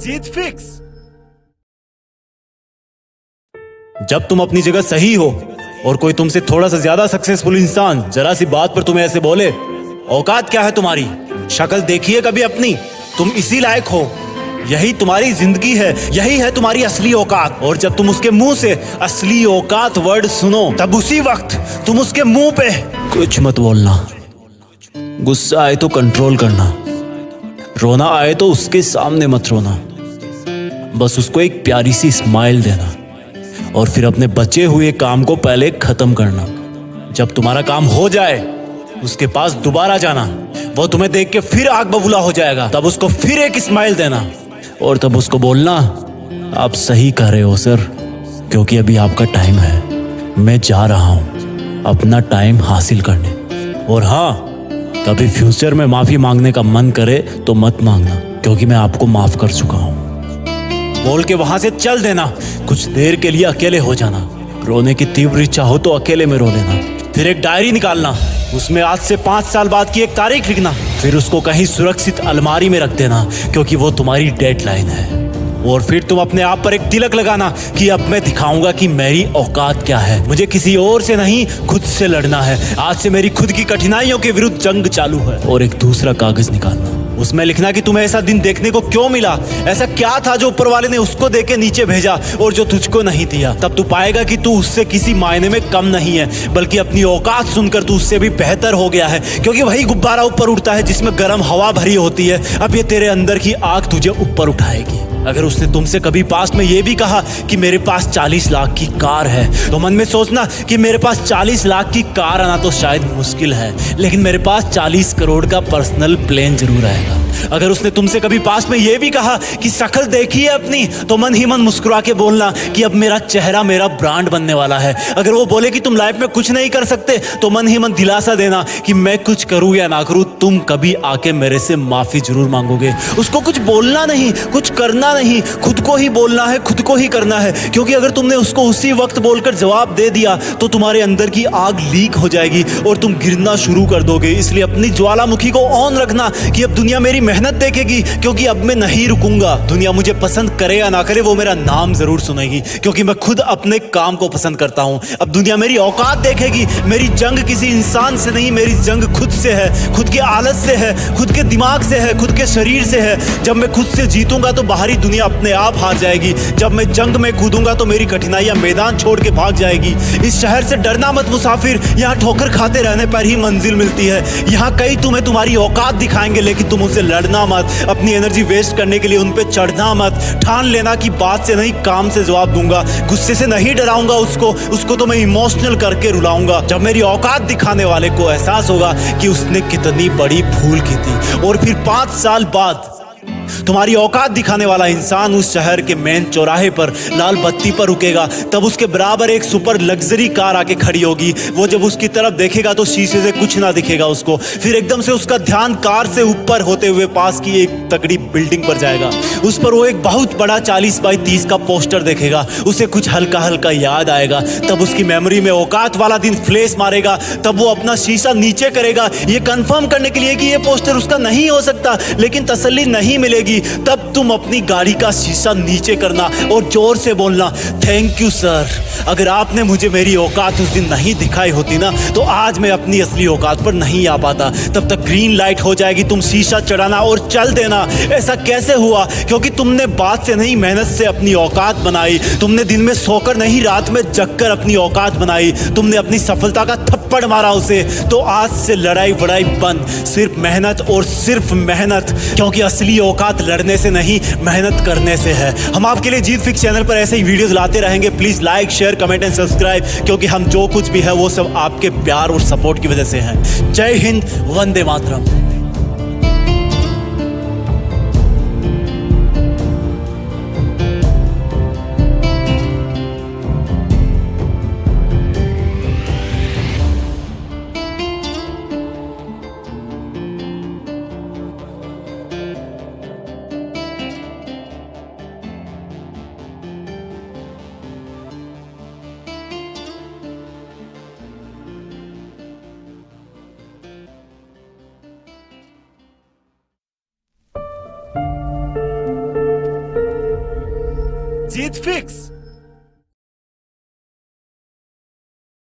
जीत fix. जब तुम अपनी जगह सही हो और कोई तुमसे थोड़ा सा ज्यादा सक्सेसफुल इंसान जरा सी बात पर तुम्हें ऐसे बोले, औकात क्या है तुम्हारी, शक्ल देखिए कभी अपनी, तुम इसी लायक हो, यही तुम्हारी जिंदगी है, यही है तुम्हारी असली औकात। और जब तुम उसके मुंह से असली औकात वर्ड सुनो, तब उसी वक्त तुम उसके मुंह पे कुछ मत बोलना। गुस्सा आए तो कंट्रोल करना, रोना आए तो उसके सामने मत रोना, बस उसको एक प्यारी सी स्माइल देना और फिर अपने बचे हुए काम को पहले खत्म करना। जब तुम्हारा काम हो जाए उसके पास दोबारा जाना, वो तुम्हें देख के फिर आग बबूला हो जाएगा, तब उसको फिर एक स्माइल देना और तब उसको बोलना, आप सही कह रहे हो सर, क्योंकि अभी आपका टाइम है, मैं जा रहा हूं अपना टाइम हासिल करने। और हाँ, कभी फ्यूचर में माफी मांगने का मन करे तो मत मांगना, क्योंकि मैं आपको माफ कर चुका हूं। बोल के वहां से चल देना, कुछ देर के लिए अकेले हो जाना, रोने की तीव्र इच्छा हो तो अकेले में रो लेना, फिर एक डायरी निकालना, उसमें आज से 5 साल बाद की एक तारीख लिखना, फिर उसको कहीं सुरक्षित अलमारी में रख देना, क्योंकि वो तुम्हारी डेडलाइन है। और फिर तुम अपने आप पर एक तिलक लगाना कि अब मैं दिखाऊंगा कि मेरी औकात क्या है, मुझे किसी और से नहीं खुद से लड़ना है, आज से मेरी खुद की कठिनाइयों के विरुद्ध जंग चालू है। और एक दूसरा कागज निकालना, उसमें लिखना कि तुम्हें ऐसा दिन देखने को क्यों मिला, ऐसा क्या था जो ऊपर वाले ने उसको देके नीचे भेजा और जो तुझको नहीं दिया। तब तू पाएगा कि तू उससे किसी मायने में कम नहीं है, बल्कि अपनी औकात सुनकर तू उससे भी बेहतर हो गया है, क्योंकि वही गुब्बारा ऊपर उड़ता है जिसमें गर्म हवा भरी होती है। अब ये तेरे अंदर की आग तुझे ऊपर उठाएगी। अगर उसने तुमसे कभी पास्ट में ये भी कहा कि मेरे पास 40 लाख की कार है, तो मन में सोचना कि मेरे पास 40 लाख की कार आना तो शायद मुश्किल है, लेकिन मेरे पास 40 करोड़ का पर्सनल प्लेन जरूर आएगा। अगर उसने तुमसे कभी पास्ट में ये भी कहा कि शक्ल देखिए अपनी, तो मन ही मन मुस्कुरा के बोलना कि अब मेरा चेहरा मेरा ब्रांड बनने वाला है। अगर वो बोले कि तुम लाइफ में कुछ नहीं कर सकते, तो मन ही मन दिलासा देना कि मैं कुछ करूं या ना करूं, तुम कभी आके मेरे से माफी जरूर मांगोगे। उसको कुछ बोलना नहीं, कुछ करना नहीं, खुद को ही बोलना है, खुद को ही करना है, क्योंकि अगर तुमने उसको उसी वक्त बोलकर जवाब दे दिया तो तुम्हारे अंदर की आग लीक हो जाएगी और तुम गिरना शुरू कर दोगे। इसलिए अपनी ज्वालामुखी को ऑन रखना कि अब दुनिया मेरी मेहनत देखेगी, क्योंकि अब मैं नहीं रुकूंगा। दुनिया मुझे पसंद करे या ना करे, वो मेरा नाम जरूर सुनेगी, क्योंकि मैं खुद अपने काम को पसंद करता हूं। अब दुनिया मेरी औकात देखेगी। मेरी जंग किसी इंसान से नहीं, मेरी जंग खुद से है, खुद की आदत से है, खुद के दिमाग से है, खुद के शरीर से है। जब मैं खुद से जीतूंगा तो बाहरी दुनिया अपने आप हार जाएगी। जब मैं जंग में कूदूंगा तो मेरी कठिनाइयां मैदान छोड़ के भाग जाएगी। इस शहर से डरना मत मुसाफिर, यहाँ ठोकर खाते रहने पर ही मंजिल मिलती है। यहाँ कई तुम्हें तुम्हारी औकात दिखाएंगे, लेकिन तुम उनसे लड़ना मत, अपनी एनर्जी वेस्ट करने के लिए उन पे चढ़ना मत। ठान लेना कि बात से नहीं काम से जवाब दूंगा, गुस्से से नहीं डराऊंगा उसको तो मैं इमोशनल करके रुलाऊंगा। जब मेरी औकात दिखाने वाले को एहसास होगा कि उसने कितनी बड़ी भूल की थी, और फिर 5 साल बाद तुम्हारी औकात दिखाने वाला इंसान उस शहर के मेन चौराहे पर लाल बत्ती पर रुकेगा, तब उसके बराबर एक सुपर लग्जरी कार आके खड़ी होगी। वो जब उसकी तरफ देखेगा तो शीशे से कुछ ना दिखेगा उसको। फिर एकदम से उसका ध्यान कार से ऊपर होते हुए पास की एक तगड़ी बिल्डिंग पर जाएगा। उस पर वो एक बहुत बड़ा 40 बाई 30 का पोस्टर देखेगा। उसे कुछ हल्का हल्का याद आएगा। तब उसकी मेमोरी में औकात वाला दिन फ्लैश मारेगा। तब वो अपना शीशा नीचे करेगा, ये कंफर्म करने के लिए कि ये पोस्टर उसका नहीं हो सकता, लेकिन तसल्ली नहीं मिलेगी। तब तुम अपनी गाड़ी का शीशा नीचे करना और जोर से बोलना, थैंक यू सर, अगर आपने मुझे मेरी औकात उस दिन नहीं दिखाई होती ना, तो आज मैं अपनी असली औकात पर नहीं आ पाता। तब तक ग्रीन लाइट हो जाएगी, तुम शीशा चढ़ाना और चल देना। ऐसा कैसे हुआ? क्योंकि तुमने बात से नहीं मेहनत से अपनी औकात बनाई। तुमने दिन में सोकर नहीं रात में जगकर अपनी औकात बनाई। तुमने अपनी सफलता का थप्पड़ मारा उसे। तो आज से लड़ाई वड़ाई बंद, सिर्फ मेहनत और सिर्फ मेहनत, क्योंकि असली औकात लड़ने से नहीं मेहनत करने से है। हम आपके लिए जीत फिक्स चैनल पर ऐसे ही वीडियोस लाते रहेंगे। Please like share comment and subscribe, क्योंकि हम जो कुछ भी है वो सब आपके प्यार और सपोर्ट की वजह से है। जय हिंद, वंदे मातरम। जीत फिक्स।